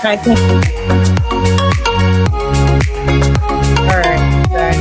I think. All right. Bye.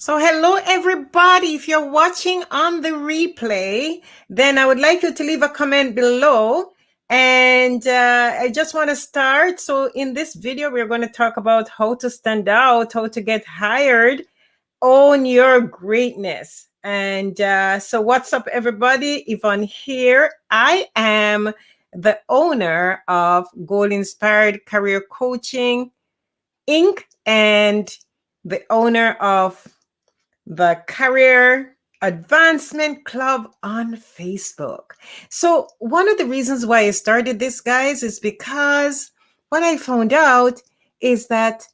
So hello, everybody. If you're watching on the replay, then I would like you to leave a comment below. And I just want to start. So in this video, we're going to talk about how to stand out, how to get hired, own your greatness. And so what's up, everybody? Yvonne here. I am the owner of Goal Inspired Career Coaching, Inc. and the owner of the Career Advancement Club on Facebook. So one of the reasons why I started this, guys, is because what I found out is that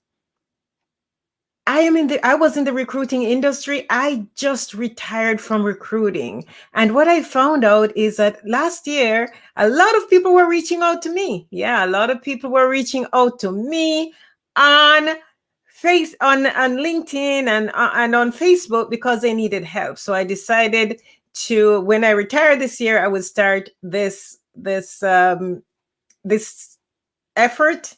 I was in the recruiting industry. I just retired from recruiting. And what I found out is that last year, a lot of people were reaching out to me. Yeah, a lot of people were reaching out to me on LinkedIn and on Facebook because they needed help. So I decided to, when I retire this year, I would start this effort,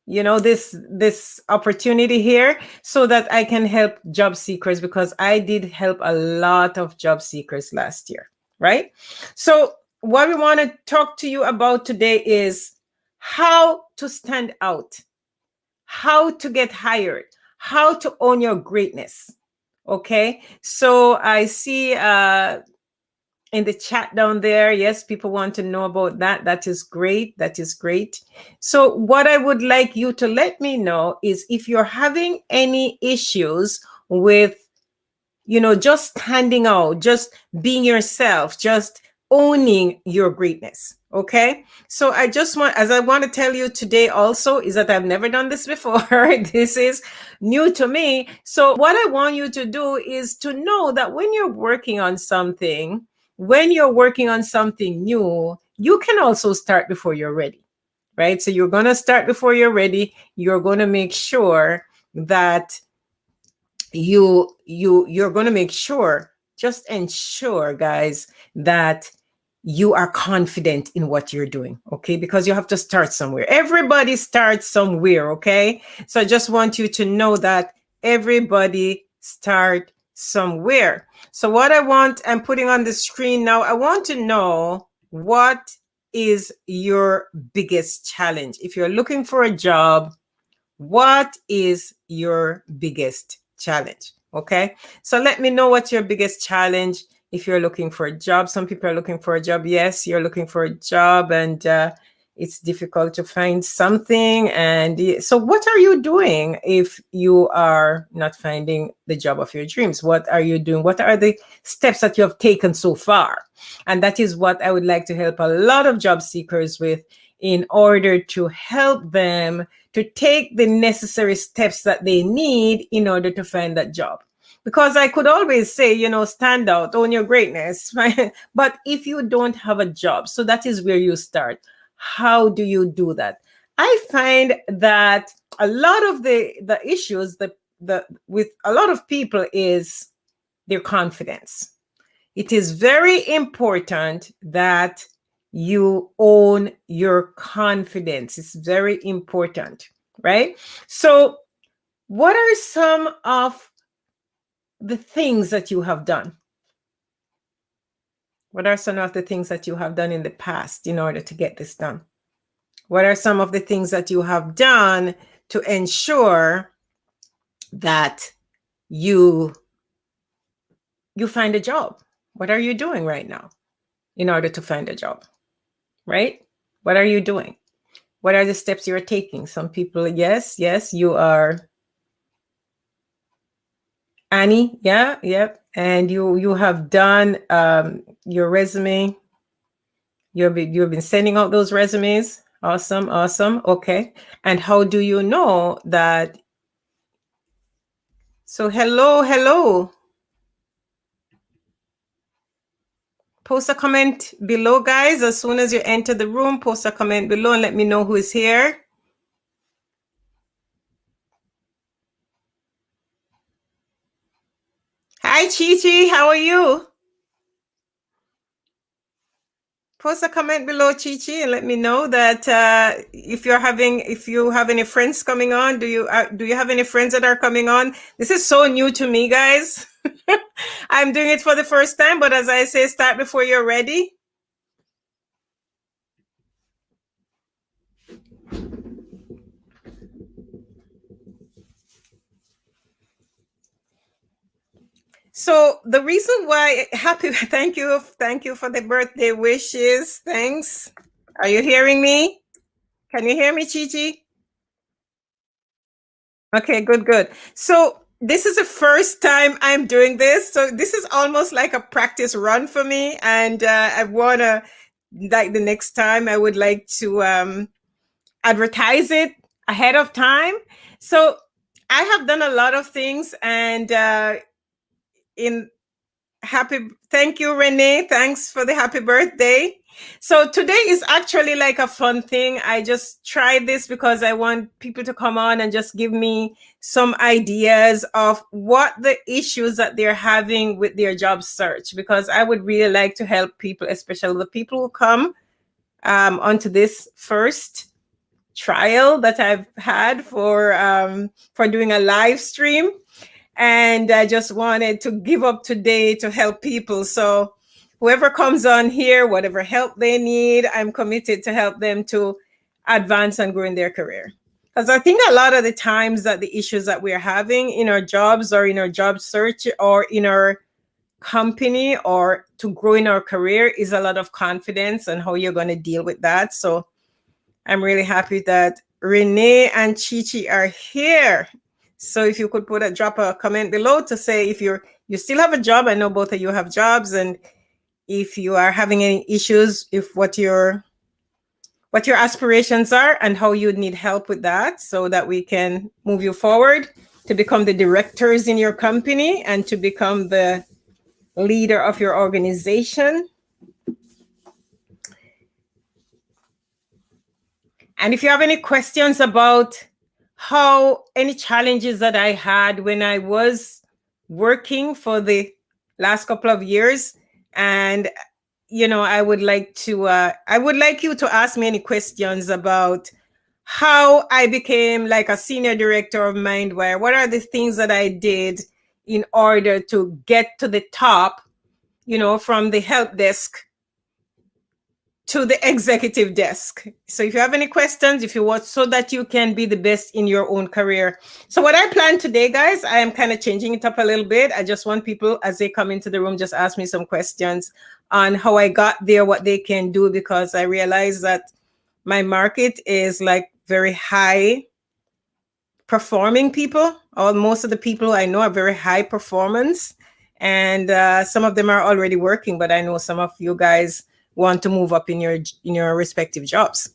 this opportunity here, so that I can help job seekers, because I did help a lot of job seekers last year, right? So what we want to talk to you about today is how to stand out, how to get hired, how to own your greatness. Okay, so I see in the chat down there, yes, people want to know about that. That is great. That is great. So what I would like you to let me know is if you're having any issues with, just standing out, just being yourself, just owning your greatness. Okay, so I want to tell you today also is that I've never done this before. This is new to me. So what I want you to do is to know that when you're working on something, new, you can also start before you're ready, right? So you're going to start before you're ready. You're going to make sure that you're going to make sure, just ensure, guys, that you are confident in what you're doing, okay? Because you have to start somewhere. Everybody starts somewhere, okay? So I just want you to know that everybody start somewhere. So what I'm putting on the screen now, I want to know, what is your biggest challenge? If you're looking for a job, what is your biggest challenge? Okay, so let me know what's your biggest challenge. If you're looking for a job, some people are looking for a job. Yes, you're looking for a job, and it's difficult to find something. And so what are you doing if you are not finding the job of your dreams? What are you doing? What are the steps that you have taken so far? And that is what I would like to help a lot of job seekers with, in order to help them to take the necessary steps that they need in order to find that job. Because I could always say, you know, stand out, own your greatness. But if you don't have a job, so that is where you start. How do you do that? I find that a lot of the issues with a lot of people is their confidence. It is very important that you own your confidence. It's very important, right? So what are some of the things that you have done? What are some of the things that you have done in the past in order to get this done? What are some of the things that you have done to ensure that you find a job? What are you doing right now in order to find a job? Right? What are you doing? What are the steps you're taking? Some people, yes, you are. Annie, yeah, yep. And you have done your resume. You've been sending out those resumes. Awesome. Okay. And how do you know that? So hello. Post a comment below, guys. As soon as you enter the room, post a comment below and let me know who is here. Hi, Chi, how are you? Post a comment below, Chi, and let me know that if you have any friends coming on. Do you have any friends that are coming on? This is so new to me, guys. I'm doing it for the first time, but as I say, start before you're ready. So the reason why thank you for the birthday wishes. Thanks. Are you hearing me? Can you hear me, Chi? Okay, good. So this is the first time I'm doing this. So this is almost like a practice run for me. And I want to, like the next time, I would like to advertise it ahead of time. So I have done a lot of things, and thank you, Renee. Thanks for the happy birthday. So today is actually like a fun thing. I just tried this because I want people to come on and just give me some ideas of what the issues that they're having with their job search, because I would really like to help people, especially the people who come onto this first trial that I've had for doing a live stream. And I just wanted to give up today to help people. So whoever comes on here, whatever help they need, I'm committed to help them to advance and grow in their career. Because I think a lot of the times that the issues that we're having in our jobs or in our job search or in our company or to grow in our career is a lot of confidence and how you're going to deal with that. So I'm really happy that Renee and Chi are here. So if you could drop a comment below to say if you still have a job. I know both of you have jobs, and if you are having any issues, if what your aspirations are and how you need help with that, so that we can move you forward to become the directors in your company and to become the leader of your organization. And if you have any questions about any challenges that I had when I was working for the last couple of years, and I would like you to ask me any questions about how I became like a senior director of Mindwire. What are the things that I did in order to get to the top, from the help desk to the executive desk. So if you have any questions, if you want, so that you can be the best in your own career. So what I plan today, guys, I am kind of changing it up a little bit. I just want people, as they come into the room, just ask me some questions on how I got there, what they can do, because I realize that my market is like very high performing people. Most of the people I know are very high performance, and some of them are already working. But I know some of you guys want to move up in your respective jobs.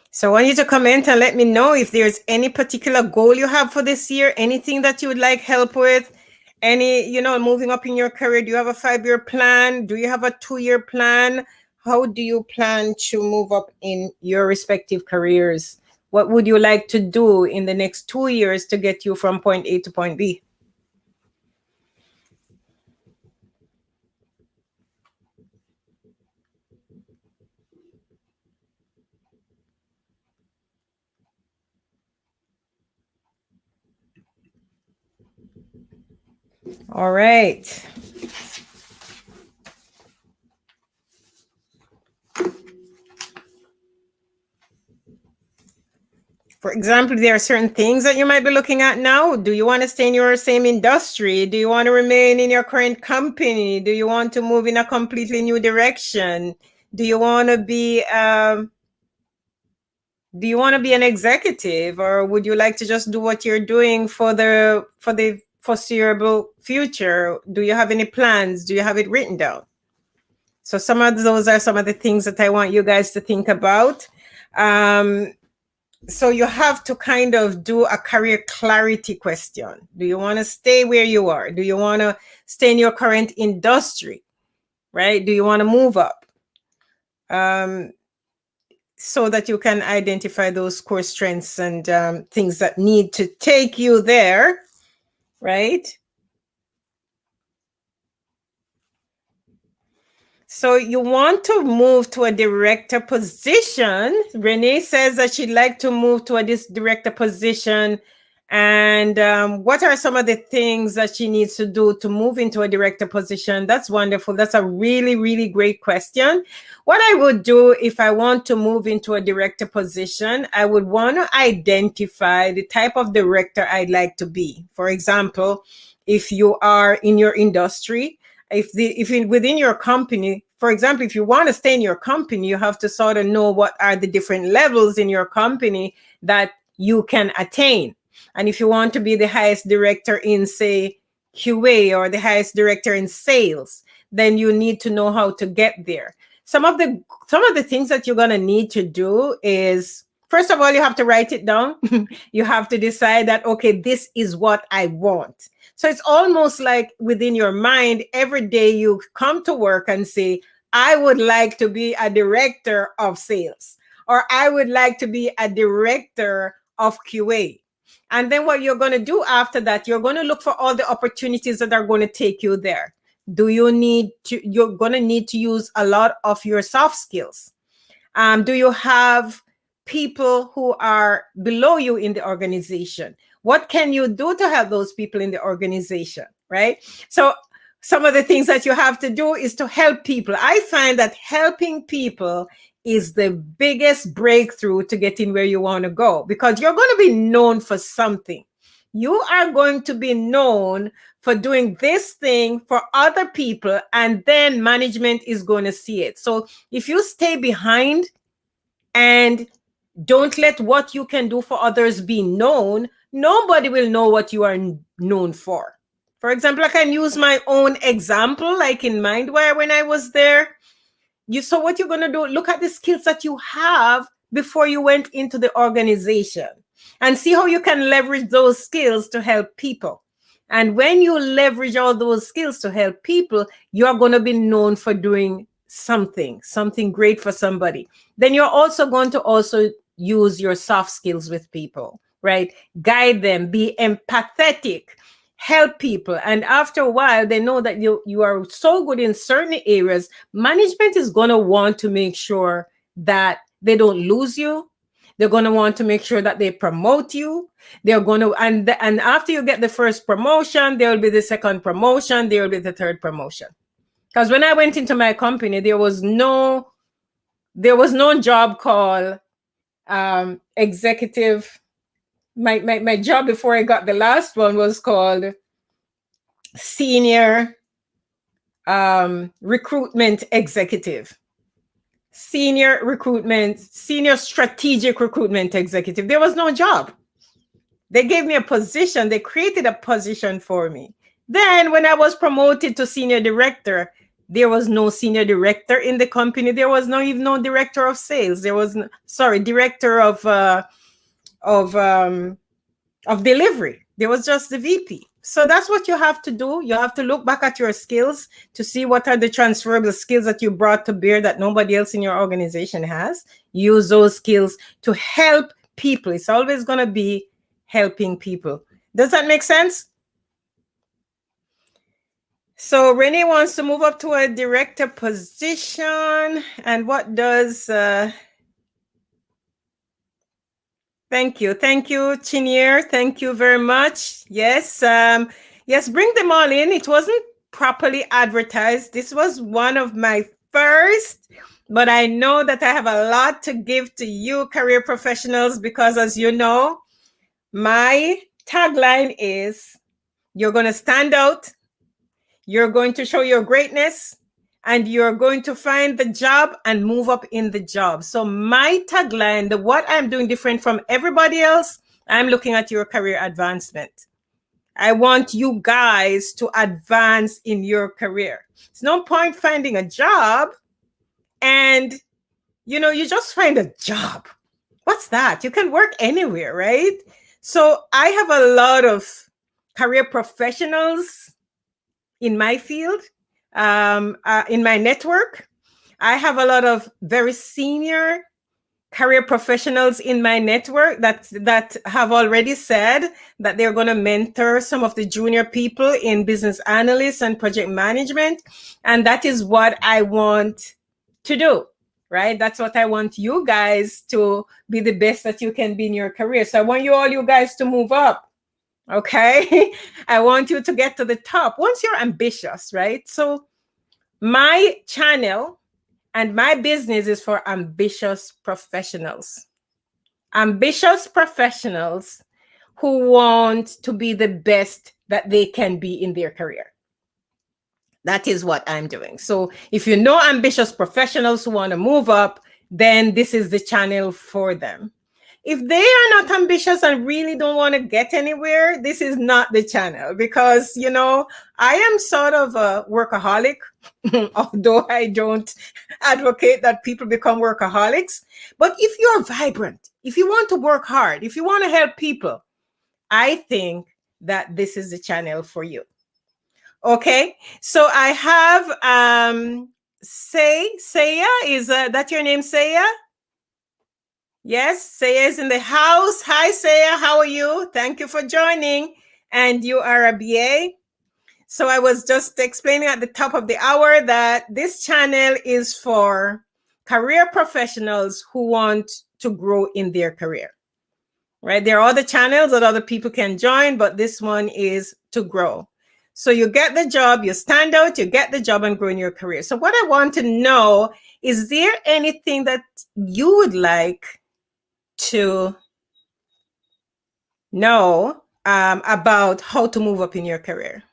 So I want you to comment and let me know if there's any particular goal you have for this year, anything that you would like help with, any, moving up in your career. Do you have a 5-year plan? Do you have a 2-year plan? How do you plan to move up in your respective careers? What would you like to do in the next 2 years to get you from point A to point B? All right. For example, there are certain things that you might be looking at now. Do you want to stay in your same industry? Do you want to remain in your current company? Do you want to move in a completely new direction? Do you want to be an executive, or would you like to just do what you're doing for the foreseeable future? Do you have any plans? Do you have it written down? So some of those are some of the things that I want you guys to think about. So you have to kind of do a career clarity question. Do you want to stay where you are? Do you want to stay in your current industry? Right? Do you want to move up? So that you can identify those core strengths and things that need to take you there, right? So you want to move to a director position. Renee says that she'd like to move to this director position. And what are some of the things that she needs to do to move into a director position? That's wonderful. That's a really, really great question. What I would do if I want to move into a director position, I would want to identify the type of director I'd like to be. For example, if you are in your industry, within your company, for example, if you want to stay in your company, you have to sort of know what are the different levels in your company that you can attain. And if you want to be the highest director in, say, QA, or the highest director in sales, then you need to know how to get there. Some of the things that you're going to need to do is, first of all, you have to write it down. You have to decide that, okay, this is what I want. So it's almost like within your mind, every day you come to work and say, I would like to be a director of sales, or I would like to be a director of QA. And then what you're going to do after that, you're going to look for all the opportunities that are going to take you there. You're going to need to use a lot of your soft skills. Do you have people who are below you in the organization? What can you do to help those people in the organization, right? So some of the things that you have to do is to help people. I find that helping people is the biggest breakthrough to getting where you want to go, because you're going to be known for something. You are going to be known for doing this thing for other people, and then management is going to see it. So if you stay behind and don't let what you can do for others be known, nobody will know what you are known for. For example, I can use my own example, like in Mindwire when I was there. So what you're going to do, look at the skills that you have before you went into the organization and see how you can leverage those skills to help people. And when you leverage all those skills to help people, you're going to be known for doing something great for somebody. Then you're also going to use your soft skills with people, right? Guide them, be empathetic, help people. And after a while, they know that you are so good in certain areas. Management is going to want to make sure that they don't lose you. They're going to want to make sure that they promote you. They're going to, and after you get the first promotion, there will be the second promotion, there will be the third promotion. Because when I went into my company, there was no job call executive. My job before I got the last one was called senior recruitment executive. Senior strategic recruitment executive. There was no job. They gave me a position. They created a position for me. Then when I was promoted to senior director, there was no senior director in the company. There was even no director of sales. There was director of delivery. There was just the VP. So that's what you have to do. You have to look back at your skills to see what are the transferable skills that you brought to bear that nobody else in your organization has. Use those skills to help people. It's always going to be helping people. Does that make sense? So Renee wants to move up to a director position. And what does... Thank you, Chinier. Thank you very much. Yes, yes, bring them all in. It wasn't properly advertised. This was one of my first, but I know that I have a lot to give to you, career professionals, because as you know, my tagline is, you're going to stand out, you're going to show your greatness, and you're going to find the job and move up in the job. So my tagline, what I'm doing different from everybody else, I'm looking at your career advancement. I want you guys to advance in your career. It's no point finding a job and, you just find a job. What's that? You can work anywhere, right? So I have a lot of career professionals in my field. In my network, I have a lot of very senior career professionals in my network that have already said that they're going to mentor some of the junior people in business analysts and project management. And that is what I want to do, right? That's what I want you guys to be the best that you can be in your career. So I want you guys to move up. Okay. I want you to get to the top once you're ambitious, right? So my channel and my business is for ambitious professionals. Ambitious professionals who want to be the best that they can be in their career. That is what I'm doing. So if you know ambitious professionals who want to move up, then this is the channel for them. If they are not ambitious and really don't want to get anywhere, this is not the channel, because, I am sort of a workaholic, although I don't advocate that people become workaholics. But if you're vibrant, if you want to work hard, if you want to help people, I think that this is the channel for you. Okay, so I have Saya, is that your name, Saya? Yes, Saya is in the house. Hi, Saya. How are you? Thank you for joining. And you are a BA. So I was just explaining at the top of the hour that this channel is for career professionals who want to grow in their career, right? There are other channels that other people can join, but this one is to grow. So you get the job, you stand out, you get the job and grow in your career. So what I want to know, is there anything that you would like to know about how to move up in your career?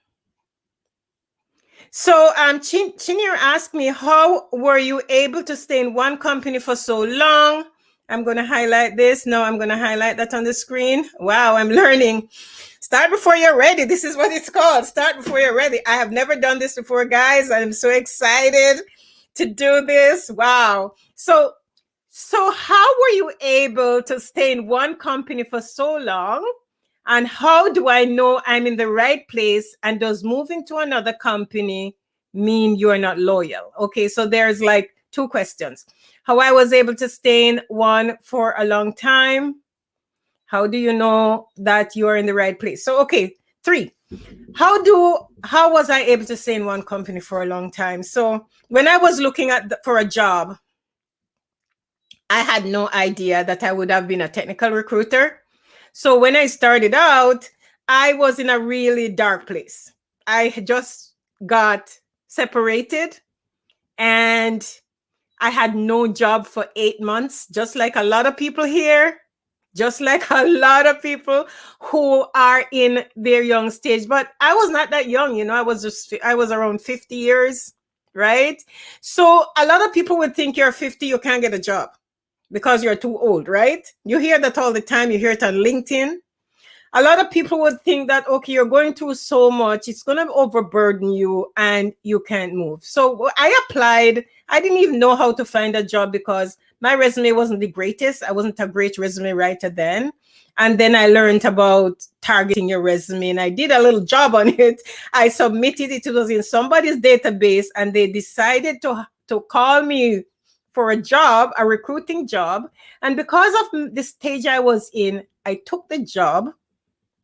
So Chinir asked me, how were you able to stay in one company for so long? I'm going to highlight this. No, I'm going to highlight that on the screen. Wow, I'm learning. Start before you're ready. This is what it's called. Start before you're ready. I have never done this before, guys. I'm so excited to do this. Wow. So how were you able to stay in one company for so long? And how do I know I'm in the right place? And does moving to another company mean you're not loyal? Okay, so there's like two questions. How I was able to stay in one for a long time. How do you know that you are in the right place? So, okay, 3. How was I able to stay in one company for a long time? So when I was looking for a job, I had no idea that I would have been a technical recruiter. So when I started out, I was in a really dark place. I just got separated and I had no job for 8 months, just like a lot of people here, just like a lot of people who are in their young stage. But I was not that young, you know, I was around 50 years, right? So a lot of people would think you're 50, you can't get a job because you're too old, right? You hear that all the time. You hear it on LinkedIn. A lot of people would think that, okay, you're going through so much, it's going to overburden you and you can't move. So I applied. I didn't even know how to find a job because my resume wasn't the greatest. I wasn't a great resume writer then. And then I learned about targeting your resume and I did a little job on it. I submitted it. It was in somebody's database and they decided to call me for a job, a recruiting job. And because of the stage I was in, I took the job.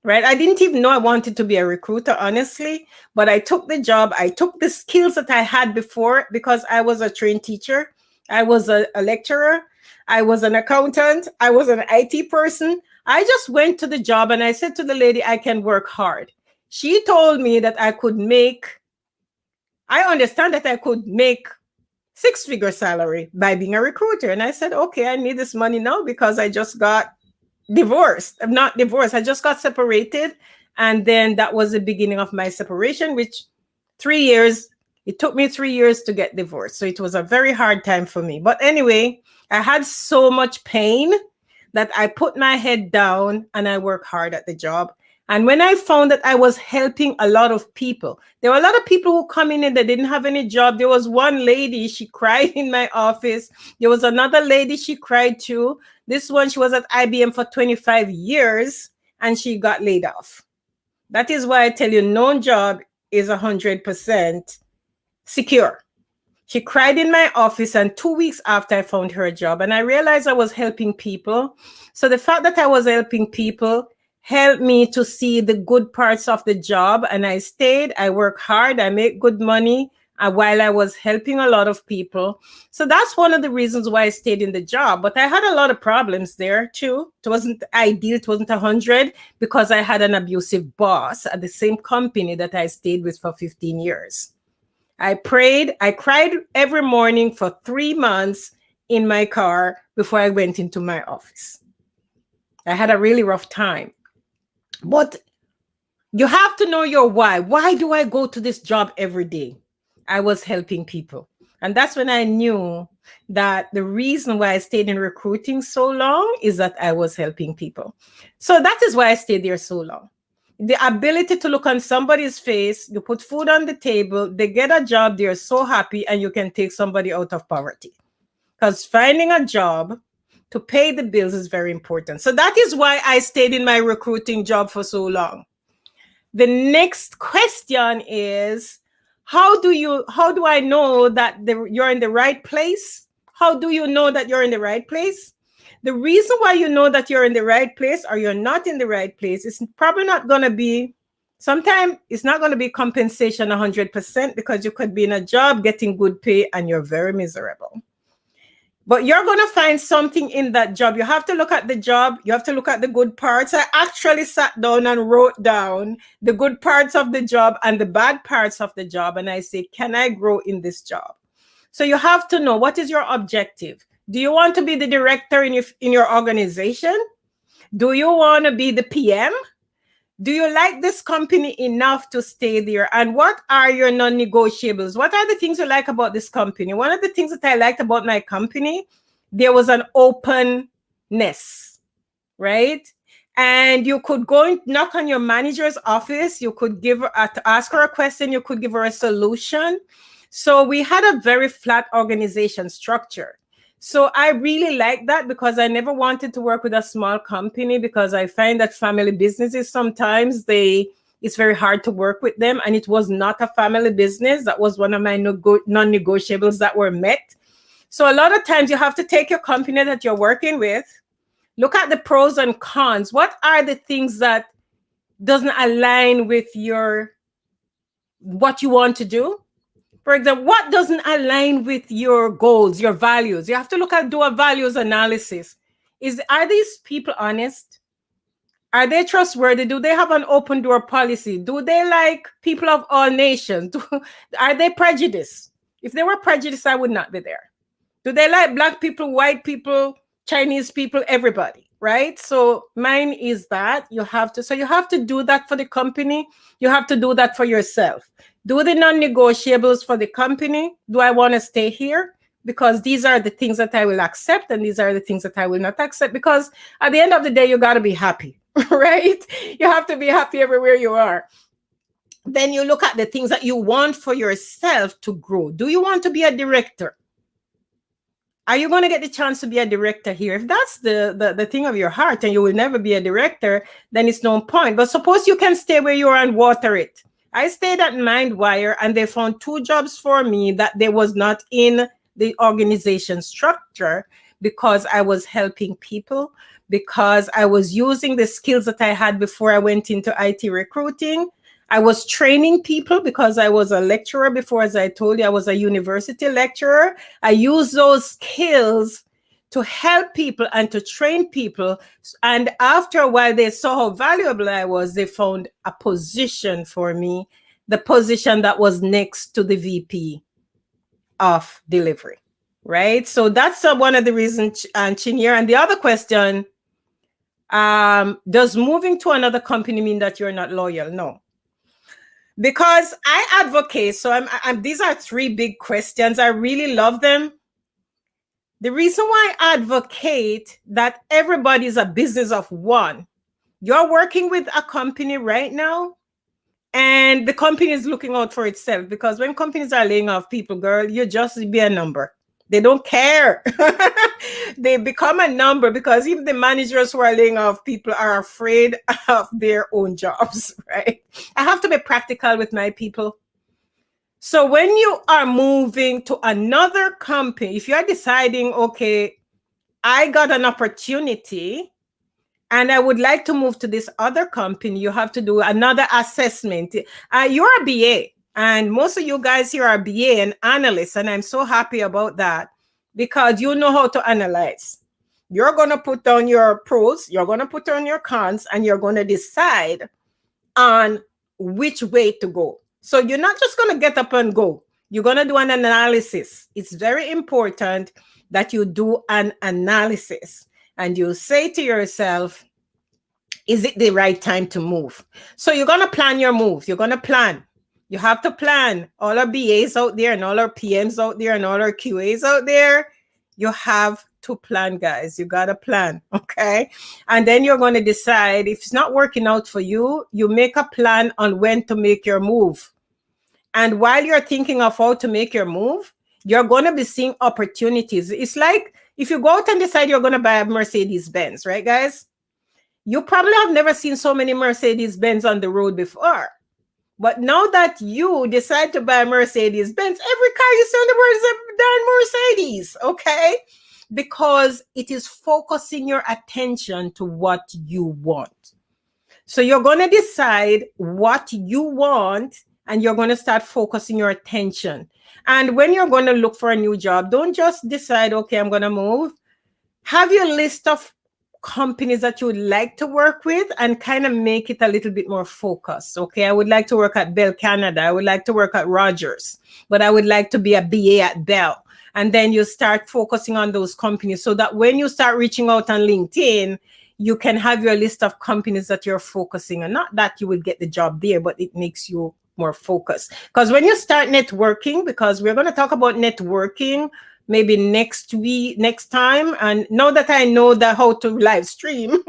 Right. I didn't even know I wanted to be a recruiter, honestly, but I took the job. I took the skills that I had before because I was a trained teacher. I was a lecturer. I was an accountant. I was an IT person. I just went to the job and I said to the lady, I can work hard. She told me that I understand that I could make 6-figure salary by being a recruiter. And I said, okay, I need this money now because I just got divorced. I'm not divorced. I just got separated. And then that was the beginning of my separation, which it took me 3 years to get divorced. So it was a very hard time for me. But anyway, I had so much pain that I put my head down and I worked hard at the job. And when I found that I was helping a lot of people, there were a lot of people who come in and they didn't have any job. There was one lady, she cried in my office. There was another lady, she cried too. This one, she was at IBM for 25 years and she got laid off. That is why I tell you, no job is 100% secure. She cried in my office and 2 weeks after I found her a job and I realized I was helping people. So the fact that I was helping people helped me to see the good parts of the job. And I stayed, I worked hard, I made good money while I was helping a lot of people. So that's one of the reasons why I stayed in the job. But I had a lot of problems there too. It wasn't ideal. It wasn't 100 because I had an abusive boss at the same company that I stayed with for 15 years. I cried every morning for 3 months in my car before I went into my office. I had a really rough time. But you have to know your why. Why do I go to this job every day? I was helping people. And that's when I knew that the reason why I stayed in recruiting so long is that I was helping people. So that is why I stayed there so long. The ability to look on somebody's face, you put food on the table, they get a job, they're so happy, and you can take somebody out of poverty. Because finding a job to pay the bills is very important. So that is why I stayed in my recruiting job for so long. The next question is, how do I know that you're in the right place? How do you know that you're in the right place? The reason why you know that you're in the right place or you're not in the right place is probably not going to be, sometimes it's not going to be compensation 100% because you could be in a job getting good pay and you're very miserable. But you're going to find something in that job. You have to look at the job. You have to look at the good parts. I actually sat down and wrote down the good parts of the job and the bad parts of the job. And I say, can I grow in this job? So you have to know, what is your objective? Do you want to be the director in your organization? Do you want to be the PM? Do you like this company enough to stay there? And what are your non-negotiables? What are the things you like about this company? One of the things that I liked about my company, there was an openness, right? And you could go and knock on your manager's office. You could ask her a question. You could give her a solution. So we had a very flat organization structure. So I really like that because I never wanted to work with a small company because I find that family businesses sometimes it's very hard to work with them. And it was not a family business. That was one of my non-negotiables that were met. So a lot of times you have to take your company that you're working with, look at the pros and cons. What are the things that doesn't align with what you want to do? For example, what doesn't align with your goals, your values? You have to do a values analysis. Are these people honest? Are they trustworthy? Do they have an open door policy? Do they like people of all nations? Are they prejudiced? If they were prejudiced, I would not be there. Do they like black people, white people, Chinese people, everybody, right? So mine is that you have to, so you have to do that for the company. You have to do that for yourself. Do the non-negotiables for the company. Do I want to stay here? Because these are the things that I will accept, and these are the things that I will not accept. Because at the end of the day, you got to be happy, right? You have to be happy everywhere you are. Then you look at the things that you want for yourself to grow. Do you want to be a director? Are you going to get the chance to be a director here? If that's the thing of your heart and you will never be a director, then it's no point. But suppose you can stay where you are and water it. I stayed at Mindwire and they found 2 jobs for me that they was not in the organization structure, because I was helping people, because I was using the skills that I had before I went into IT recruiting. I was training people because I was a lecturer before. As I told you, I was a university lecturer. I used those skills to help people and to train people. And after a while, they saw how valuable I was. They found a position for me, the position that was next to the VP of delivery, right? So that's one of the reasons, Chinier. And the other question, does moving to another company mean that you're not loyal? No. Because I advocate, so these are 3 big questions. I really love them. The reason why I advocate that everybody's a business of one. You're working with a company right now, and the company is looking out for itself, because when companies are laying off people, girl, you just be a number. They don't care. They become a number, because even the managers who are laying off people are afraid of their own jobs, right? I have to be practical with my people. So when you are moving to another company, if you're deciding, okay, I got an opportunity and I would like to move to this other company, you have to do another assessment. You're a BA. And most of you guys here are BA and analysts, and I'm so happy about that, because you know how to analyze. You're going to put down your pros, you're going to put down your cons, and you're going to decide on which way to go. So you're not just going to get up and go. You're going to do an analysis. It's very important that you do an analysis and you say to yourself, is it the right time to move? So you're going to plan your move. You're going to plan. You have to plan. All our BAs out there and all our PMs out there and all our QAs out there, you have to plan, guys. You got to plan, okay? And then you're going to decide, if it's not working out for you, you make a plan on when to make your move. And while you're thinking of how to make your move, you're going to be seeing opportunities. It's like if you go out and decide you're going to buy a Mercedes-Benz, right, guys? You probably have never seen so many Mercedes-Benz on the road before. But now that you decide to buy a Mercedes-Benz, every car you see on the road is a darn Mercedes, okay? Because it is focusing your attention to what you want. So you're going to decide what you want, and you're going to start focusing your attention. And when you're going to look for a new job, don't just decide, okay, I'm going to move. Have your list of companies that you would like to work with and kind of make it a little bit more focused. Okay, I would like to work at Bell Canada. I would like to work at Rogers, but I would like to be a BA at Bell. And then you start focusing on those companies so that when you start reaching out on LinkedIn, you can have your list of companies that you're focusing on. Not that you will get the job there, but it makes you more focused. Because when you start networking, because we're going to talk about networking maybe next time. And now that I know that how to live stream,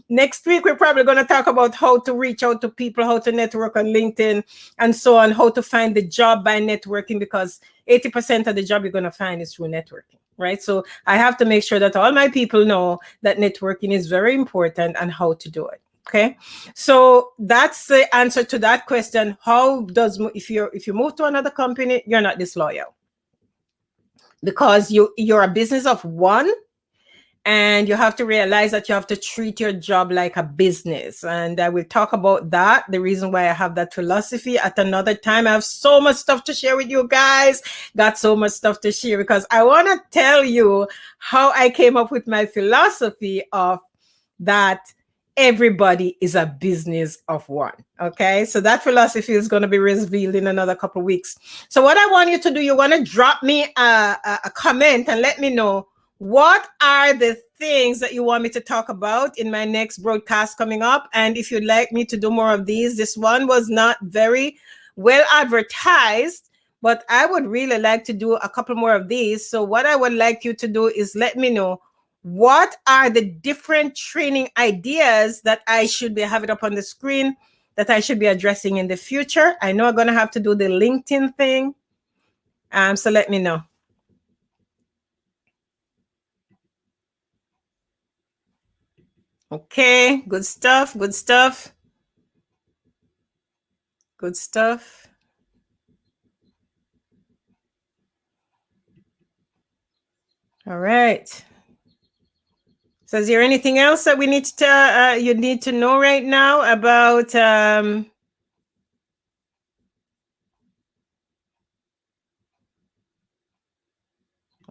next week we're probably going to talk about how to reach out to people, how to network on LinkedIn, and so on, how to find the job by networking, because 80% of the job you're going to find is through networking, right? So I have to make sure that all my people know that networking is very important and how to do it. Okay, so that's the answer to that question. How does, if you move to another company, you're not disloyal, because you're a business of one, and you have to realize that you have to treat your job like a business. And I will talk about that, the reason why I have that philosophy, at another time. I have so much stuff to share with you guys. Got so much stuff to share, because I want to tell you how I came up with my philosophy of that. everybody is a business of one. Okay, so that philosophy is going to be revealed in another couple of weeks. So what I want you to do, you want to drop me a comment and let me know what are the things that you want me to talk about in my next broadcast coming up. And if you'd like me to do more of these, this one was not very well advertised, but I would really like to do a couple more of these. So what I would like you to do is let me know what are the different training ideas that I should be having up on the screen that I should be addressing in the future. I know I'm going to have to do the LinkedIn thing. So let me know. Okay, good stuff, good stuff. Good stuff. All right. So is there anything else that we need to you need to know right now about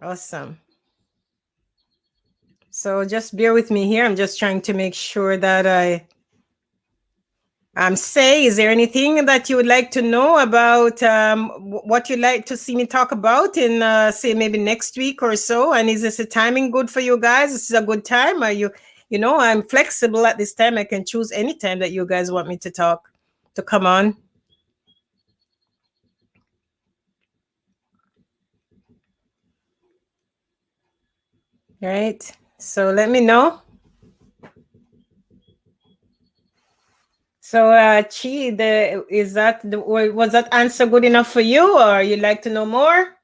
awesome. So just bear with me here. I'm just trying to make sure that say, is there anything that you would like to know about what you'd like to see me talk about in say maybe next week or so? And is this a timing good for you guys? This is a good time? Are you know, I'm flexible at this time. I can choose any time that you guys want me to talk, to come on. All right. So let me know. So Chi, was that answer good enough for you, or you'd like to know more?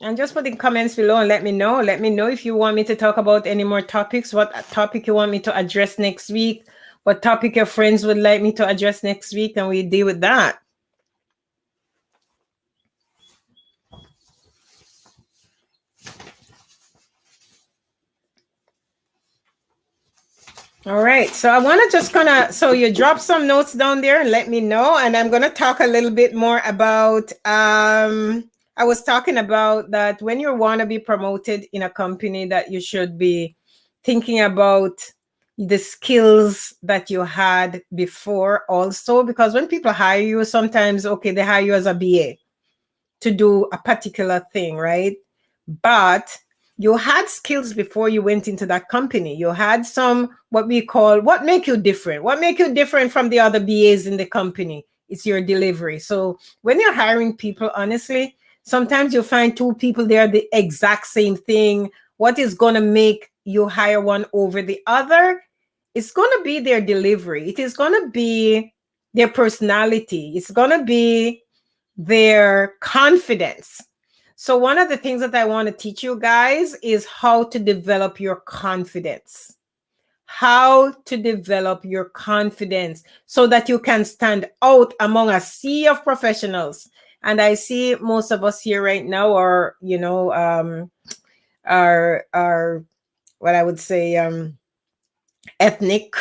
And just put in comments below and let me know. Let me know if you want me to talk about any more topics, what topic you want me to address next week, what topic your friends would like me to address next week, and we deal with that. All right, so I want to just so you drop some notes down there and let me know, and I'm going to talk a little bit more about, I was talking about that when you want to be promoted in a company, that you should be thinking about the skills that you had before also, because when people hire you, sometimes, okay, they hire you as a BA to do a particular thing, right? But you had skills before you went into that company. You had some, what we call, what make you different? What make you different from the other BAs in the company? It's your delivery. So when you're hiring people, honestly, sometimes you find two people, they are the exact same thing. What is going to make you hire one over the other? It's going to be their delivery. It is going to be their personality. It's going to be their confidence. So one of the things that I want to teach you guys is how to develop your confidence. How to develop your confidence so that you can stand out among a sea of professionals. And I see most of us here right now are, you know, are what I would say ethnic,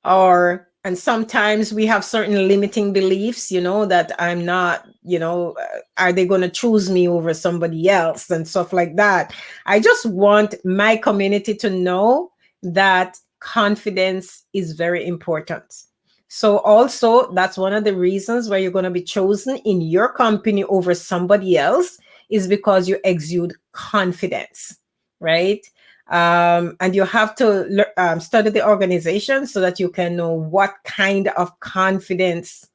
or and sometimes we have certain limiting beliefs, you know, that I'm not, you know, are they going to choose me over somebody else and stuff like that. I just want my community to know that confidence is very important. So also, that's one of the reasons why you're going to be chosen in your company over somebody else, is because you exude confidence, right? And you have to study the organization so that you can know what kind of confidence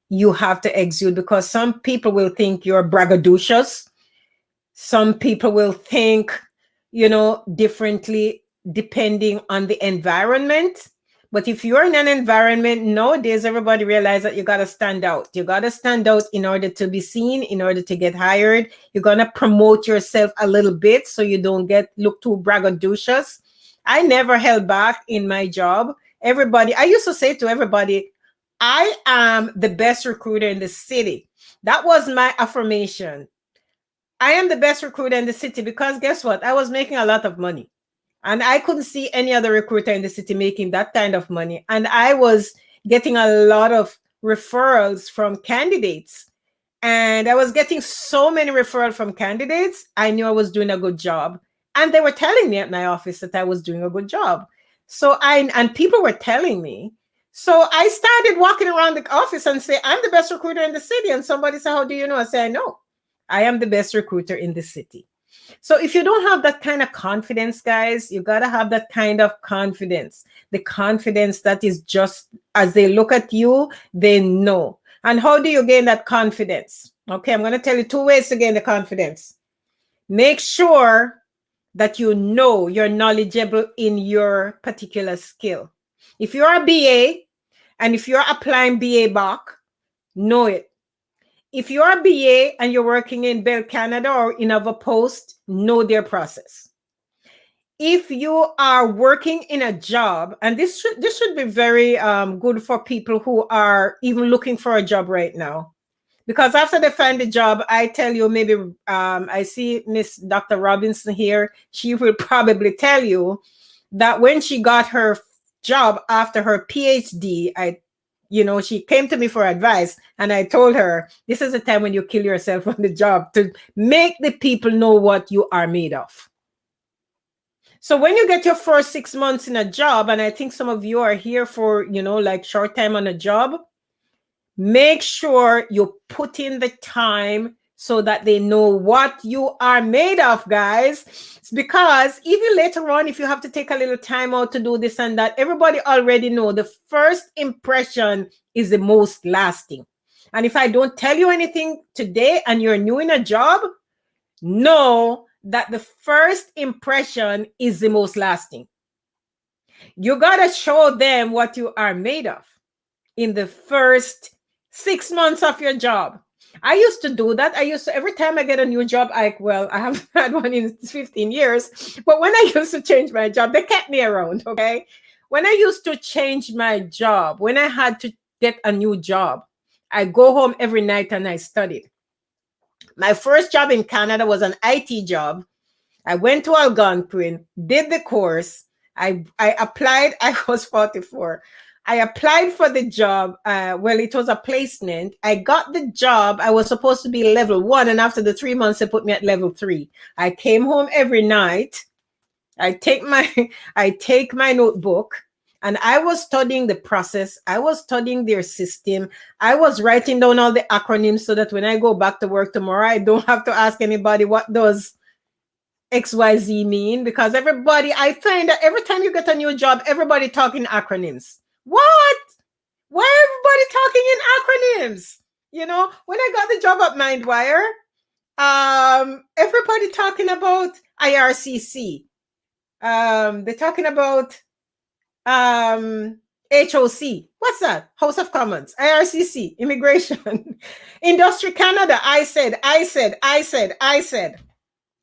you have to exude, because some people will think you're braggadocious. Some people will think, you know, differently depending on the environment. But if you're in an environment nowadays, everybody realize that you got to stand out. You got to stand out in order to be seen, in order to get hired. You're going to promote yourself a little bit so you don't look too braggadocious. I never held back in my job. I used to say to everybody, I am the best recruiter in the city. That was my affirmation. I am the best recruiter in the city, because guess what? I was making a lot of money. And I couldn't see any other recruiter in the city making that kind of money. And I was getting a lot of referrals from candidates. And I was getting so many referrals from candidates. I knew I was doing a good job. And they were telling me at my office that I was doing a good job. And people were telling me. So I started walking around the office and say, I'm the best recruiter in the city. And somebody said, how do you know? I say, I know. I am the best recruiter in the city. So if you don't have that kind of confidence, guys, you got to have that kind of confidence. The confidence that is just, as they look at you, they know. And how do you gain that confidence? Okay, I'm going to tell you 2 ways to gain the confidence. Make sure that you know you're knowledgeable in your particular skill. If you're a BA and if you're applying BA back, know it. If you're a BA and you're working in Bell Canada or in other post, know their process. If you are working in a job, and this should be very good for people who are even looking for a job right now. Because after they find the job, I tell you, maybe I see Miss Dr. Robinson here. She will probably tell you that when she got her job after her PhD, she came to me for advice, and I told her, this is the time when you kill yourself on the job to make the people know what you are made of. So when you get your first 6 months in a job, and I think some of you are here for, like short time on a job, make sure you put in the time so that they know what you are made of, guys. It's because even later on, if you have to take a little time out to do this and that, everybody already know the first impression is the most lasting. And if I don't tell you anything today and you're new in a job, know that the first impression is the most lasting. You got to show them what you are made of in the first 6 months of your job. I used to do that. Every time I get a new job, I haven't had one in 15 years, but when I used to change my job, they kept me around, okay? When I used to change my job, when I had to get a new job, I go home every night and I studied. My first job in Canada was an IT job. I went to Algonquin, did the course. I applied. I was 44. I applied for the job. It was a placement. I got the job. I was supposed to be level 1. And after the 3 months, they put me at level 3. I came home every night. I take my notebook, and I was studying the process. I was studying their system. I was writing down all the acronyms so that when I go back to work tomorrow, I don't have to ask anybody what does XYZ mean, because I find that every time you get a new job, everybody talking acronyms. What? Why everybody talking in acronyms? When I got the job at Mindwire, everybody talking about IRCC. They're talking about HOC. What's that? House of Commons, IRCC, Immigration, Industry Canada. I said.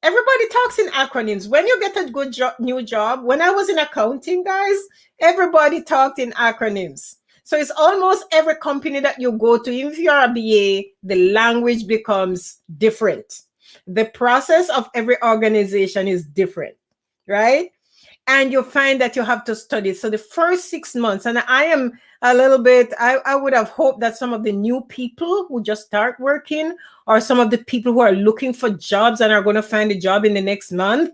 Everybody talks in acronyms. When you get a good new job, when I was in accounting, guys, everybody talked in acronyms. So it's almost every company that you go to, even if you're a BA, the language becomes different. The process of every organization is different, right? And you find that you have to study. So the first 6 months, and I am a little bit, I would have hoped that some of the new people who just start working, or some of the people who are looking for jobs and are going to find a job in the next month,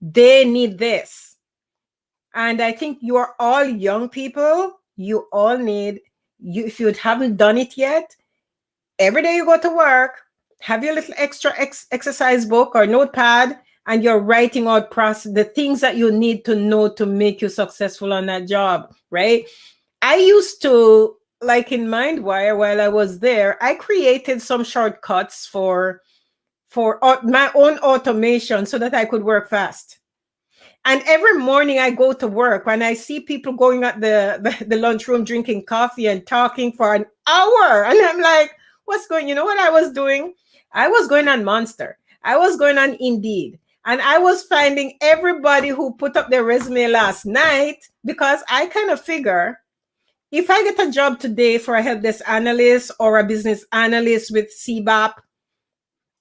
they need this. And I think you are all young people. You all need, if you haven't done it yet, every day you go to work, have your little extra exercise book or notepad, and you're writing out the things that you need to know to make you successful on that job, right? I used to, like in Mindwire, while I was there, I created some shortcuts for my own automation so that I could work fast. And every morning I go to work, when I see people going at the lunchroom drinking coffee and talking for an hour, and I'm like, what's going, you know what I was doing? I was going on Monster. I was going on Indeed. And I was finding everybody who put up their resume last night, because I kind of figure, if I get a job today for a help desk analyst or a business analyst with CBAP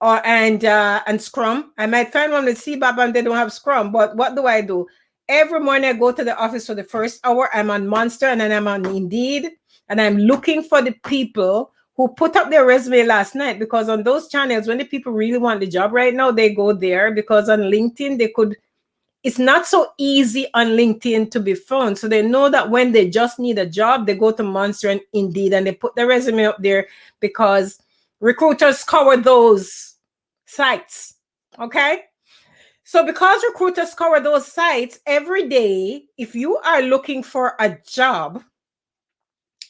and Scrum, I might find one with CBAP and they don't have Scrum. But what do? Every morning I go to the office for the first hour. I'm on Monster and then I'm on Indeed, and I'm looking for the people who put up their resume last night, because on those channels, when the people really want the job right now, they go there, because on LinkedIn, it's not so easy on LinkedIn to be found. So they know that when they just need a job, they go to Monster and Indeed and they put their resume up there, because recruiters scour those sites. Okay. So because recruiters scour those sites every day, if you are looking for a job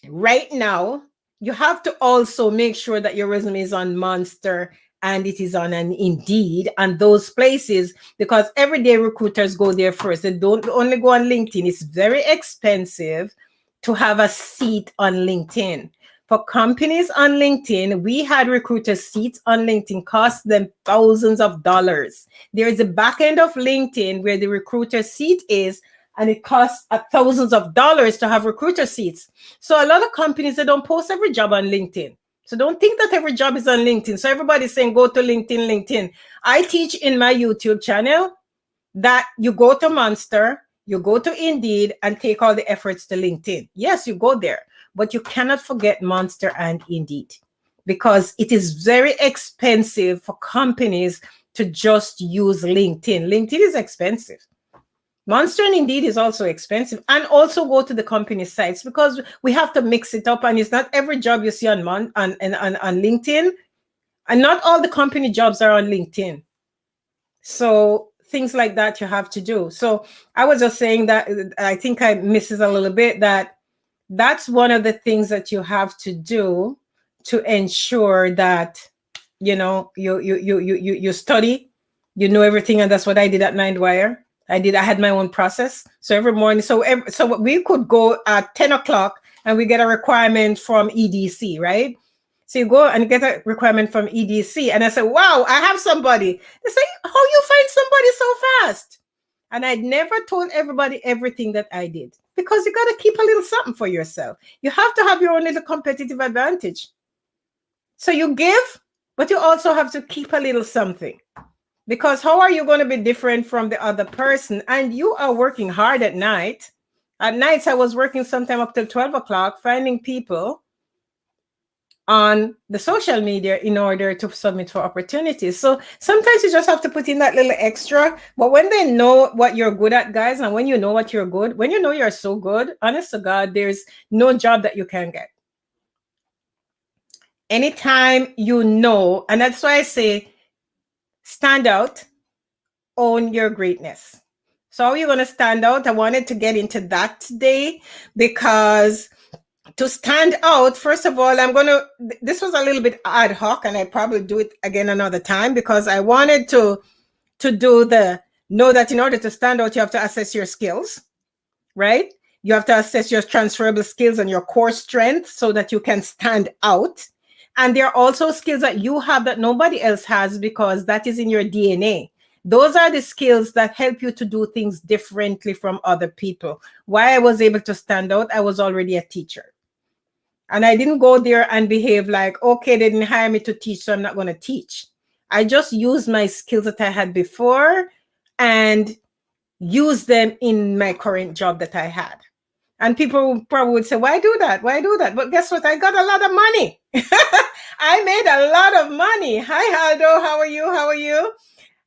right now, you have to also make sure that your resume is on Monster and it is on an Indeed and those places, because everyday recruiters go there first. They don't only go on LinkedIn. It's very expensive to have a seat on LinkedIn. For companies on LinkedIn, we had recruiter seats on LinkedIn cost them thousands of dollars. There is a back end of LinkedIn where the recruiter seat is, and it costs thousands of dollars to have recruiter seats. So a lot of companies, they don't post every job on LinkedIn. So don't think that every job is on LinkedIn. So everybody's saying, go to LinkedIn, LinkedIn. I teach in my YouTube channel that you go to Monster, you go to Indeed, and take all the efforts to LinkedIn. Yes, you go there, but you cannot forget Monster and Indeed, because it is very expensive for companies to just use LinkedIn. LinkedIn is expensive. Monster and Indeed is also expensive. And also go to the company sites, because we have to mix it up. And it's not every job you see on LinkedIn. And not all the company jobs are on LinkedIn. So things like that you have to do. So I was just saying that I think I misses a little bit that that's one of the things that you have to do to ensure that, you know, you study, you know everything. And that's what I did at Mindwire. I had my own process. So every morning, so we could go at 10 o'clock and we get a requirement from EDC, right? So you go and get a requirement from EDC. And I said, wow, I have somebody. They say, how you find somebody so fast? And I'd never told everybody everything that I did, because you got to keep a little something for yourself. You have to have your own little competitive advantage. So you give, but you also have to keep a little something. Because how are you going to be different from the other person? And you are working hard at night. At nights, I was working sometime up till 12 o'clock, finding people on the social media in order to submit for opportunities. So sometimes you just have to put in that little extra. But when they know what you're good at, guys, and when you know what you're good, when you know you're so good, honest to God, there's no job that you can get. Anytime you know, and that's why I say, stand out, own your greatness. So how are you going to stand out? I wanted to get into that today, because to stand out, first of all, this was a little bit ad hoc, and I probably do it again another time, because I wanted to know that in order to stand out, you have to assess your skills, right? You have to assess your transferable skills and your core strengths so that you can stand out. And there are also skills that you have that nobody else has, because that is in your DNA. Those are the skills that help you to do things differently from other people. Why I was able to stand out, I was already a teacher. And I didn't go there and behave like, okay, they didn't hire me to teach, so I'm not going to teach. I just used my skills that I had before and use them in my current job that I had. And people probably would say, why do that? Why do that? But guess what? I got a lot of money. I made a lot of money. Hi, Aldo. How are you? How are you?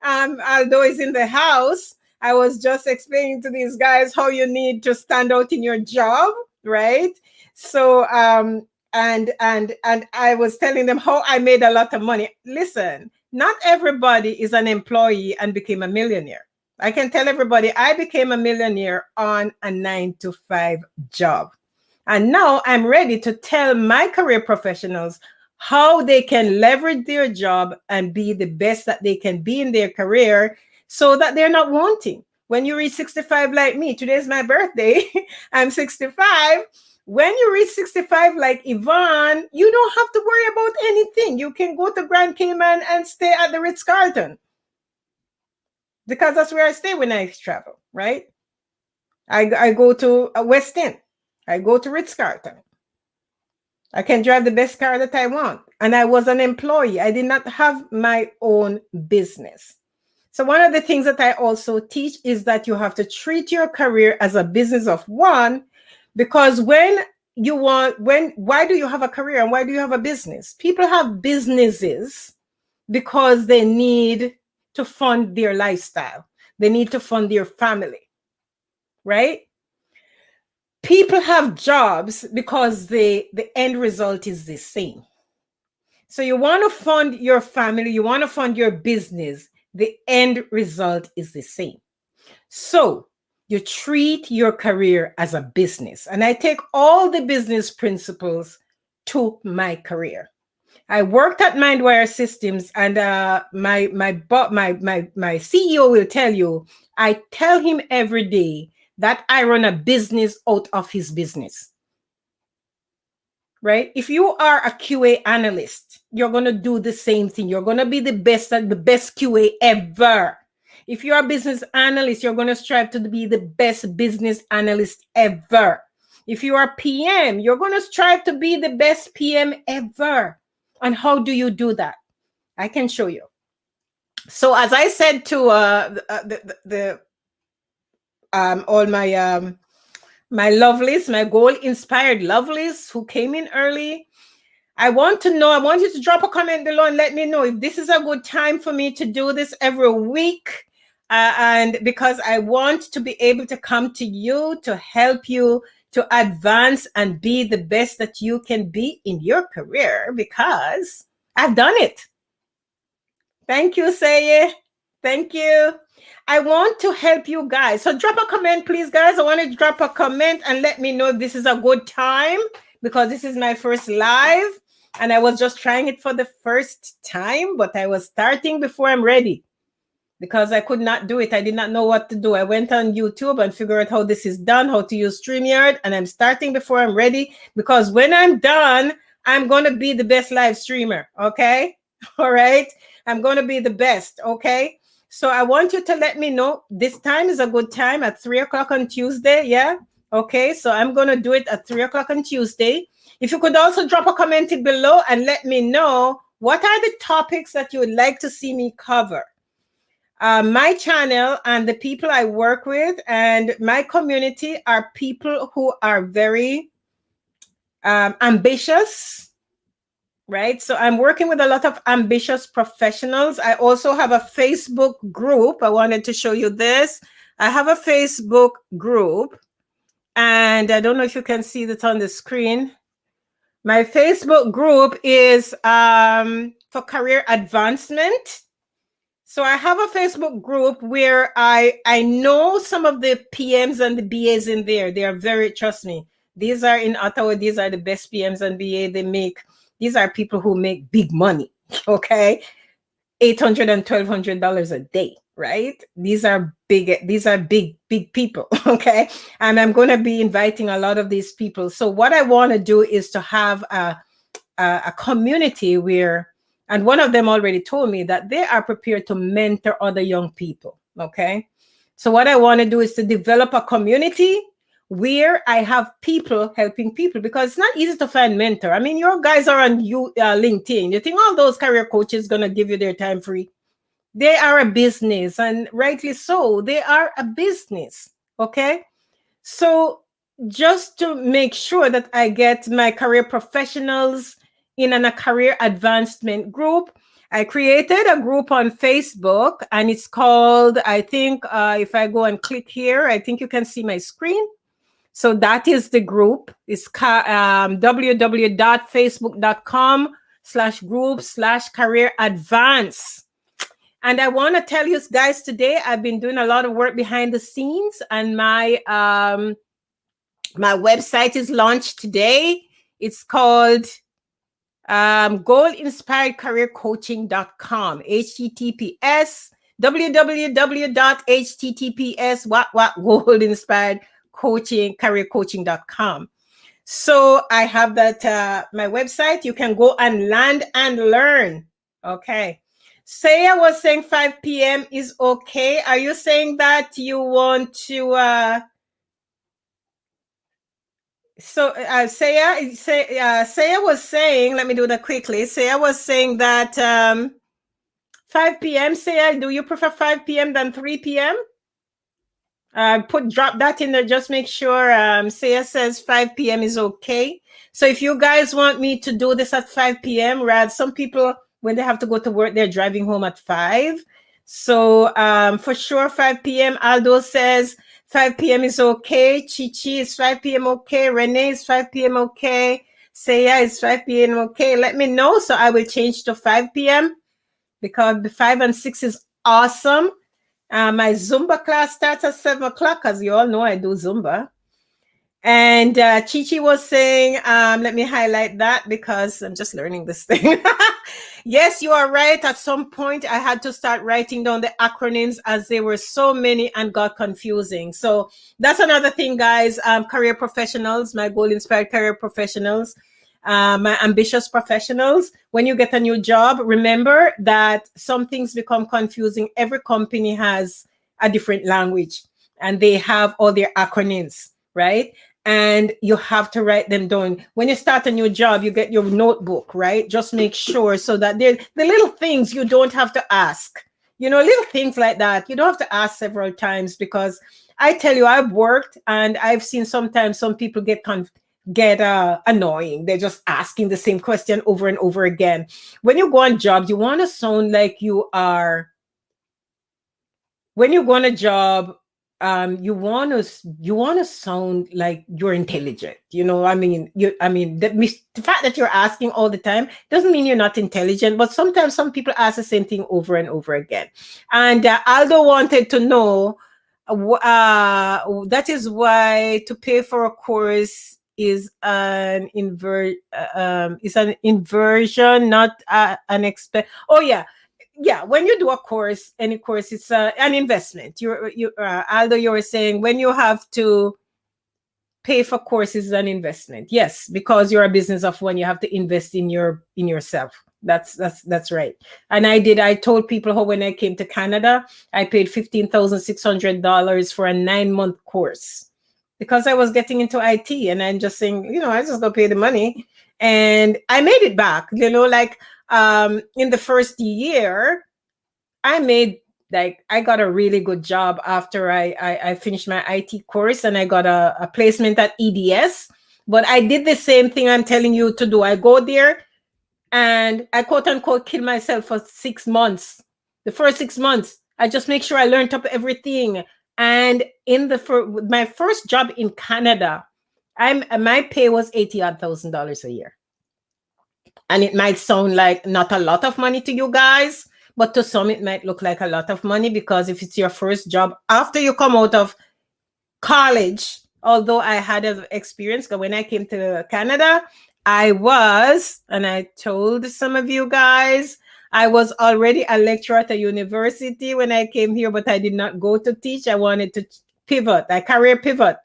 Aldo is in the house. I was just explaining to these guys how you need to stand out in your job, right? So, and I was telling them how I made a lot of money. Listen, not everybody is an employee and became a millionaire. I can tell everybody I became a millionaire on a 9-to-5 job. And now I'm ready to tell my career professionals how they can leverage their job and be the best that they can be in their career, so that they're not wanting. When you reach 65 like me, today's my birthday, I'm 65. When you reach 65 like Yvonne, you don't have to worry about anything. You can go to Grand Cayman and stay at the Ritz-Carlton, because that's where I stay when I travel, right? I go to West End. I go to Ritz-Carlton. I can drive the best car that I want. And I was an employee. I did not have my own business. So one of the things that I also teach is that you have to treat your career as a business of one, because when why do you have a career and why do you have a business? People have businesses because they need to fund their lifestyle. They need to fund their family, right? People have jobs because the end result is the same. So you want to fund your family, you want to fund your business, the end result is the same. So you treat your career as a business. And I take all the business principles to my career. I worked at Mindwire Systems, and my CEO will tell you, I tell him every day that I run a business out of his business. Right? If you are a QA analyst, you're going to do the same thing. You're going to be the best at the best QA ever. If you're a business analyst, you're going to strive to be the best business analyst ever. If you are PM, you're going to strive to be the best PM ever. And how do you do that? I can show you. So as I said to all my lovelies, my goal-inspired lovelies who came in early, I want you to drop a comment below and let me know if this is a good time for me to do this every week. And because I want to be able to come to you to help you to advance and be the best that you can be in your career, because I've done it. Thank you, Saye. Thank you. I want to help you guys. So drop a comment, please, guys. I want to drop a comment and let me know if this is a good time, because this is my first live and I was just trying it for the first time, but I was starting before I'm ready because I could not do it. I did not know what to do. I went on YouTube and figured out how this is done, how to use StreamYard, and I'm starting before I'm ready, because when I'm done, I'm going to be the best live streamer. Okay. All right. I'm going to be the best. Okay. So I want you to let me know this time is a good time at 3 o'clock on Tuesday. Yeah. Okay. So I'm going to do it at 3 o'clock on Tuesday. If you could also drop a comment below and let me know what are the topics that you would like to see me cover. My channel and the people I work with and my community are people who are very ambitious. Right? So I'm working with a lot of ambitious professionals. I also have a Facebook group. I wanted to show you this. I have a Facebook group, and I don't know if you can see that on the screen. My Facebook group is for career advancement. So I have a Facebook group where I know some of the PMs and the BAs in there. They are very, trust me, these are in Ottawa. These are the best PMs and BA. These are people who make big money, okay? $800 and $1,200 a day, right? These are big people, okay? And I'm going to be inviting a lot of these people. So what I want to do is to have a community where, and one of them already told me that they are prepared to mentor other young people, okay? So what I want to do is to develop a community where I have people helping people, because it's not easy to find mentor. I mean, your guys are on LinkedIn. You think all those career coaches going to give you their time free? They are a business, and rightly so. They are a business, okay? So just to make sure that I get my career professionals in a career advancement group, I created a group on Facebook, and it's called, I think, if I go and click here, I think you can see my screen. So that is the group. It's www.facebook.com/group/career advance. And I want to tell you guys today, I've been doing a lot of work behind the scenes, and my website is launched today. It's called goalinspiredcareercoaching.com. HTTPS goalinspiredcareercoaching.com. So I have that my website. You can go and land and learn. Okay. Saya was saying 5 p.m. is okay. Are you saying that you want to Saya was saying, let me do that quickly. Saya was saying that 5 p.m. Saya, do you prefer 5 p.m. than 3 p.m.? Drop that in there. Just make sure Saya says 5 p.m. is okay. So if you guys want me to do this at 5 p.m., rather, some people, when they have to go to work, they're driving home at 5. So for sure, 5 p.m. Aldo says 5 p.m. is okay. Chichi is 5 p.m. okay. Renee is 5 p.m. okay. Saya is 5 p.m. okay. Let me know so I will change to 5 p.m. because the 5 and 6 is awesome. My Zumba class starts at 7 o'clock, as you all know I do Zumba. And Chichi was saying, let me highlight that because I'm just learning this thing. Yes, you are right. At some point, I had to start writing down the acronyms as there were so many and got confusing. So that's another thing, guys. Career professionals, my goal-inspired career professionals, my ambitious professionals. When you get a new job, remember that some things become confusing. Every company has a different language and they have all their acronyms, right? And you have to write them down. When you start a new job, you get your notebook, right? Just make sure so that the little things you don't have to ask, little things like that. You don't have to ask several times because I tell you, I've worked and I've seen sometimes some people get annoying. They're just asking the same question over and over again. When you go on jobs, you want to sound like you are. When you go on a job, you want to sound like you're intelligent. The fact that you're asking all the time doesn't mean you're not intelligent, but sometimes some people ask the same thing over and over again. And Aldo wanted to know that is why to pay for a course is an inversion, not an expense. Oh yeah, when you do a course, any course, it's an investment. Aldo, you were saying when you have to pay for courses, an investment. Yes, because you're a business of one, you have to invest in yourself. That's right. And I told people how when I came to Canada, I paid $15,600 for a 9-month course because I was getting into IT, and I'm just saying, I just go pay the money, and I made it back. Like in the first year, I got a really good job after I finished my IT course, and I got a placement at EDS. But I did the same thing I'm telling you to do. I go there and I quote unquote kill myself for 6 months. The first 6 months, I just make sure I learned up everything. And my first job in Canada, my pay was $80,000 a year. And it might sound like not a lot of money to you guys, but to some it might look like a lot of money, because if it's your first job after you come out of college, although I had an experience, because when I came to Canada, and I told some of you guys, I was already a lecturer at a university when I came here, but I did not go to teach. I wanted to pivot, a career pivot.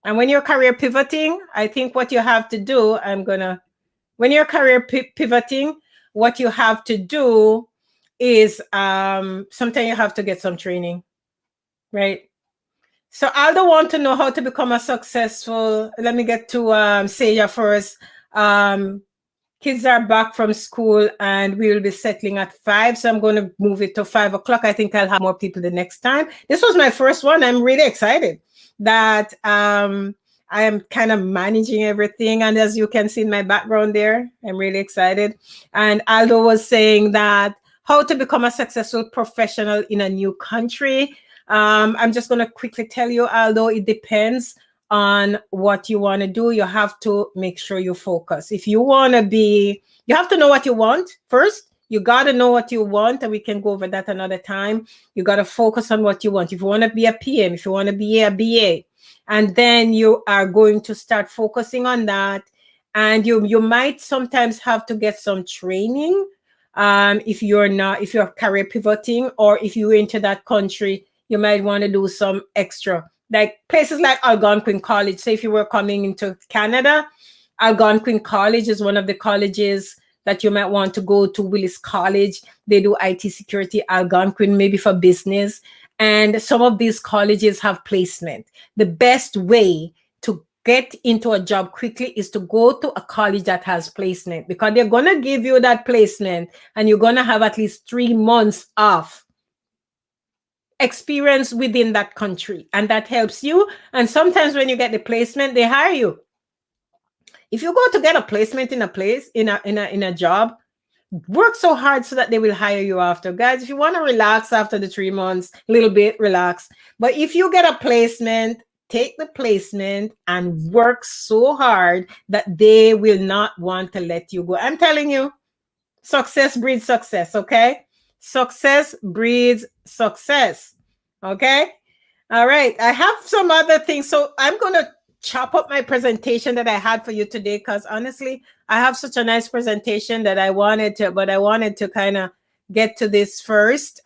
And when you're career pivoting, I think what you have to do, when you're career pivoting, what you have to do is sometimes you have to get some training, right? So Aldo want to know how to become a successful. Let me get to Saya first. Kids are back from school and we will be settling at 5. So I'm going to move it to 5 o'clock. I think I'll have more people the next time. This was my first one. I'm really excited that I am kind of managing everything. And as you can see in my background there, I'm really excited. And Aldo was saying that how to become a successful professional in a new country. I'm just going to quickly tell you, Aldo, it depends on what you want to do. You have to make sure you focus. If you want to you have to know what you want first. You got to know what you want, and we can go over that another time. You got to focus on what you want. If you want to be a PM, if you want to be a BA, and then you are going to start focusing on that. And you might sometimes have to get some training if you're career pivoting, or if you're into that country, you might want to do some extra. Like places like Algonquin College. Say if you were coming into Canada, Algonquin College is one of the colleges that you might want to go to. Willis College, they do IT security. Algonquin, maybe for business. And some of these colleges have placement. The best way to get into a job quickly is to go to a college that has placement, because they're going to give you that placement and you're going to have at least 3 months off. experience within that country, and that helps you. And sometimes when you get the placement, they hire you. If you go to get a placement in a place, in a job, work so hard so that they will hire you after. Guys, if you want to relax after the 3 months, a little bit, relax. But if you get a placement, take the placement and work so hard that they will not want to let you go. I'm telling you, success breeds success, okay? Success breeds success, okay? All right, I have some other things. So I'm going to chop up my presentation that I had for you today, because honestly, I have such a nice presentation that I wanted to kind of get to this first.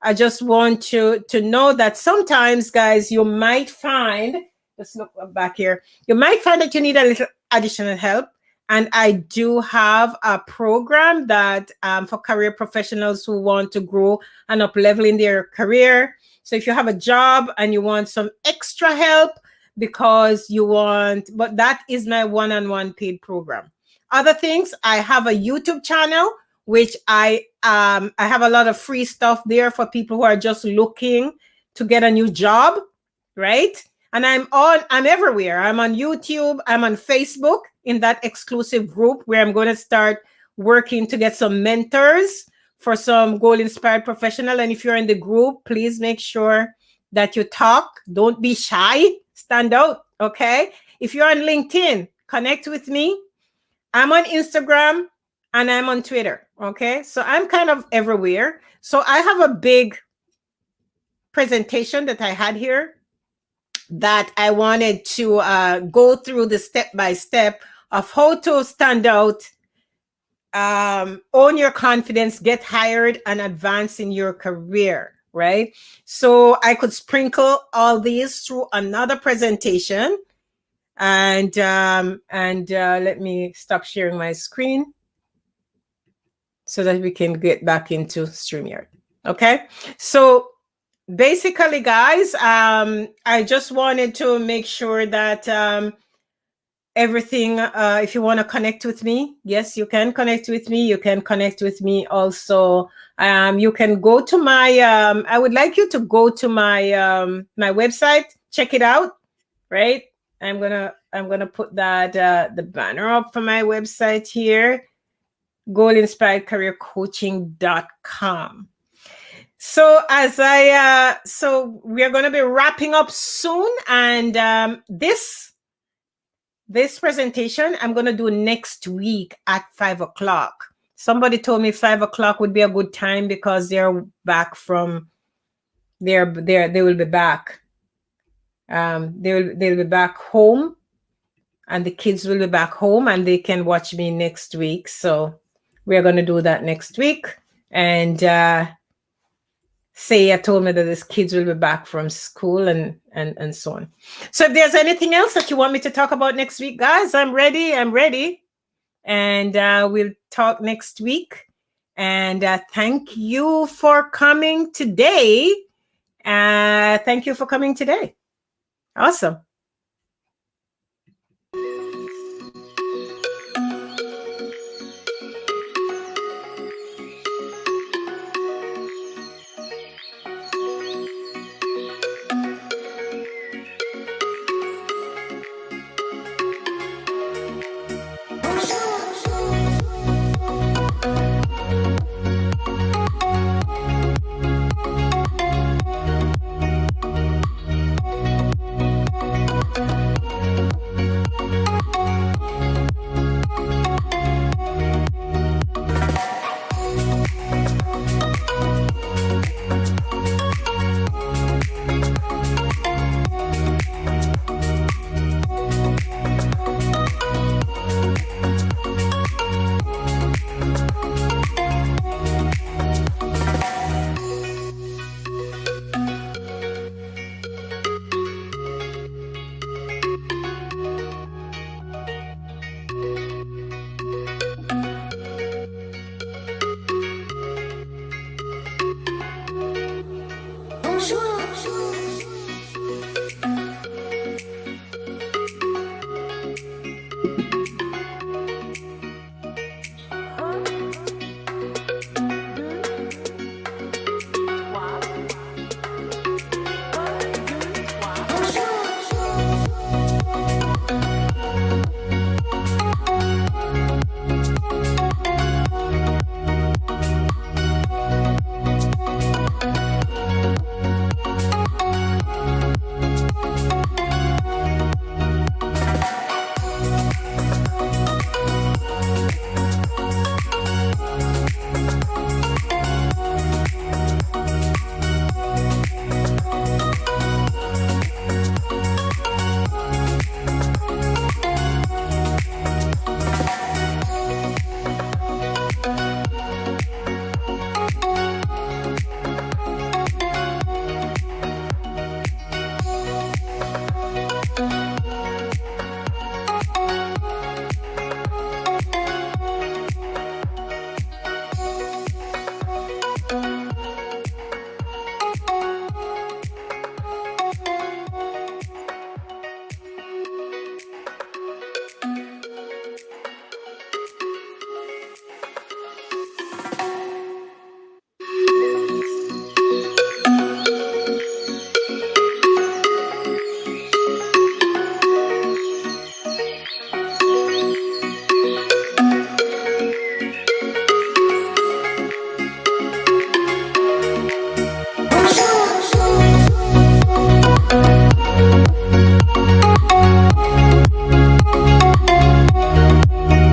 I just want you to know that sometimes, guys, you might find, let's look back here, you might find that you need a little additional help. And I do have a program that for career professionals who want to grow and up level in their career. So if you have a job and you want some extra help because you want, but that is my one-on-one paid program. Other things, I have a YouTube channel, which I have a lot of free stuff there for people who are just looking to get a new job, right? And I'm everywhere. I'm on YouTube, I'm on Facebook in that exclusive group where I'm going to start working to get some mentors for some goal-inspired professional. And if you're in the group, please make sure that you talk. Don't be shy. Stand out, okay? If you're on LinkedIn, connect with me. I'm on Instagram and I'm on Twitter, okay? So I'm kind of everywhere. So I have a big presentation that I had here that I wanted to go through the step-by-step of how to stand out, own your confidence, get hired, and advance in your career, right? So I could sprinkle all these through another presentation. And let me stop sharing my screen so that we can get back into StreamYard. Okay, so basically, guys, I just wanted to make sure that everything, if you want to connect with me, yes, you can connect with me. You can connect with me also. You can go to my, I would like you to go to my my website, check it out, right? I'm gonna put that the banner up for my website here, goalinspiredcareercoaching.com. So so we are going to be wrapping up soon, and this presentation I'm going to do next week at 5 o'clock. Somebody told me 5 o'clock would be a good time because they're back from they will be back. They'll be back home, and the kids will be back home, and they can watch me next week. So we're going to do that next week. And Saya told me that his kids will be back from school and so on. So if there's anything else that you want me to talk about next week, guys, I'm ready. And we'll talk next week. And thank you for coming today. Thank you for coming today. Awesome. Bonjour.